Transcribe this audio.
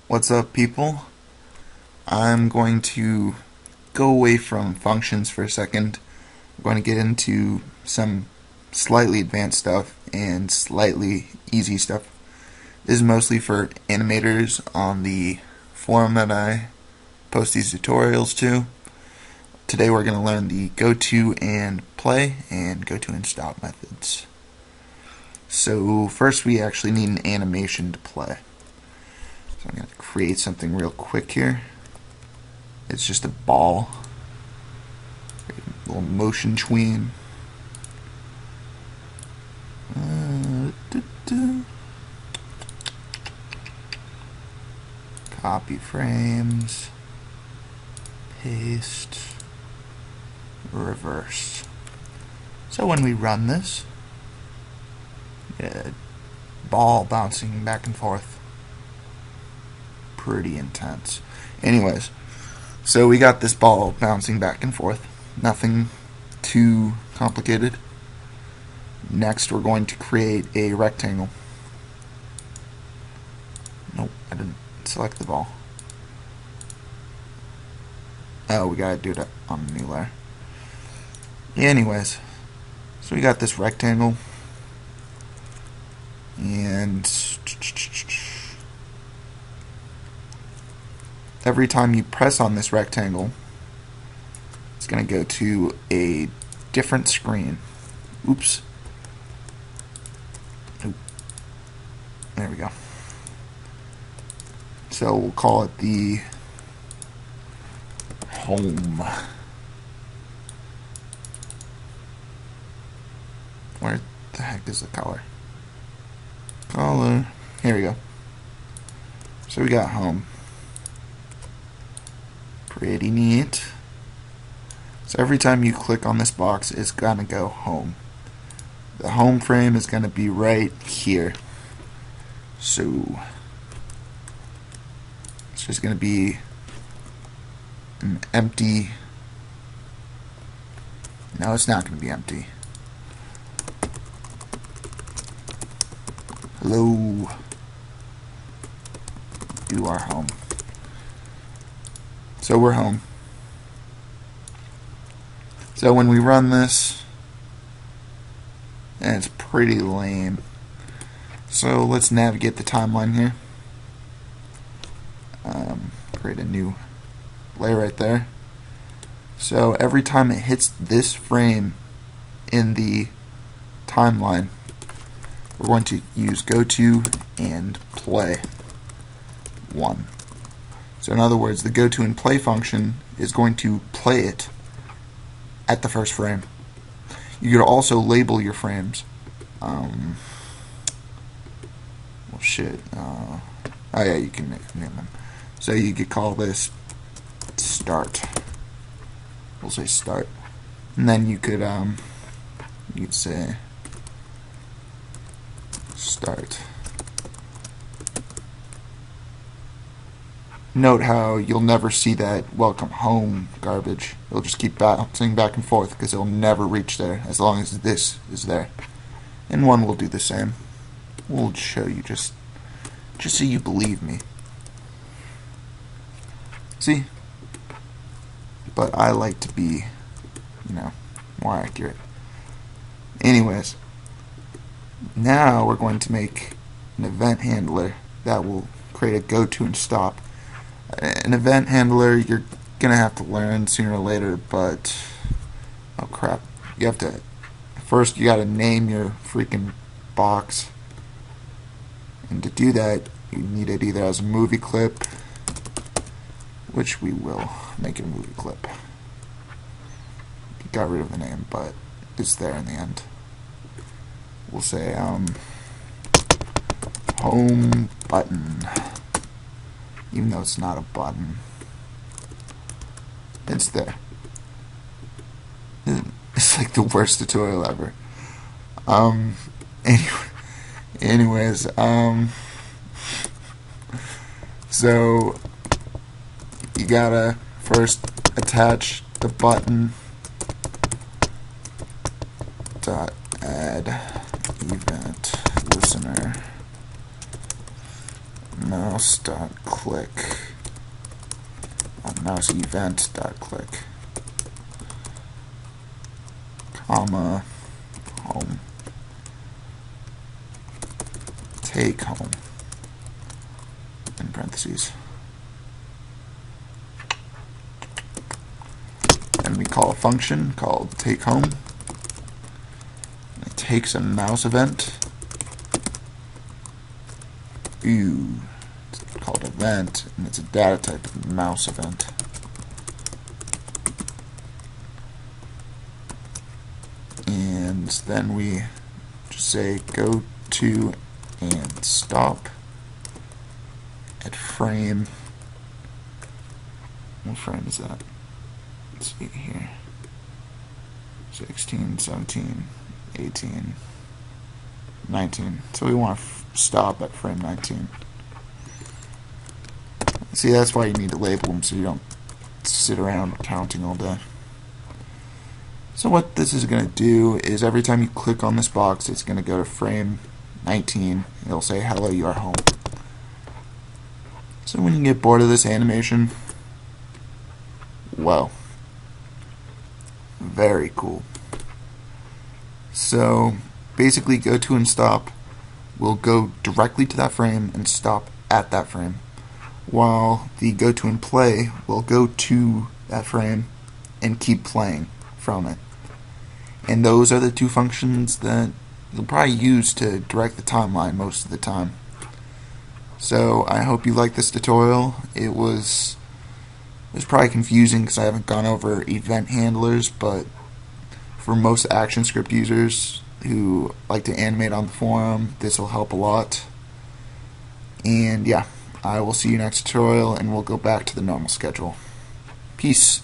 What's up, people? I'm going to go away from functions for a second. I'm going to get into some slightly advanced stuff and slightly easy stuff. This is mostly for animators on the forum that I post these tutorials to. Today we're going to learn the gotoAndPlay and gotoAndStop methods. So first we actually need an animation to play. So I'm going to create something real quick here. It's just a ball. A little motion tween. Copy frames. Paste. Reverse. So when we run this, ball bouncing back and forth. Pretty intense. Anyways, so we got this ball bouncing back and forth. Nothing too complicated. Next, we're going to create a rectangle. Nope, I didn't select the ball. Oh, we gotta do that on a new layer. Anyways, so we got this rectangle, and every time you press on this rectangle, it's going to go to a different screen. Oops. Oop. There we go. So we'll call it the home. Where the heck is the color? Color. Here we go. So we got home. Pretty neat. So every time you click on this box, it's gonna go home. The home frame is gonna be right here. So it's just gonna be an empty. No, it's not gonna be empty. Hello. Do our home. So we're home. So when we run this, and it's pretty lame. So let's navigate the timeline here. Create a new layer right there. So every time it hits this frame in the timeline, we're going to use gotoAndPlay 1. So in other words, the gotoAndPlay function is going to play it at the first frame. You could also label your frames. Well, shit. Oh yeah, you can name them. So you could call this start. We'll say start, and then you could say start. Note how you'll never see that welcome home garbage. It'll just keep bouncing back and forth because it'll never reach there as long as this is there. And one will do the same. We'll show you just so you believe me. See? But I like to be, more accurate. Anyways, now we're going to make an event handler that will create a gotoAndStop. An event handler you're gonna have to learn sooner or later, but oh crap, you have to first you gotta name your freaking box, and to do that you need it either as a movie clip, which we will make it a movie clip. Got rid of the name, but it's there in the end. We'll say home button. Even though it's not a button, it's there. It's like the worst tutorial ever. Anyways, so you gotta first attach the button dot add event listener mouse.click on mouse event.click, comma, home, take home, in parentheses. And we call a function called take home. It takes a mouse event. It's called event, and it's a data type of mouse event. And then we just say go to and stop at frame. What frame is that? Let's see here. 16, 17, 18, 19. So we want to stop at frame 19. See, that's why you need to label them so you don't sit around counting all day. So what this is going to do is every time you click on this box, it's going to go to frame 19. It'll say, hello, you are home. So when you get bored of this animation, whoa. Very cool. So basically gotoAndStop will go directly to that frame and stop at that frame, while the gotoAndPlay will go to that frame and keep playing from it. And those are the two functions that you'll probably use to direct the timeline most of the time. So I hope you liked this tutorial. It was probably confusing because I haven't gone over event handlers, but for most Actionscript users who like to animate on the forum, this will help a lot. And yeah, I will see you next tutorial and we'll go back to the normal schedule. Peace.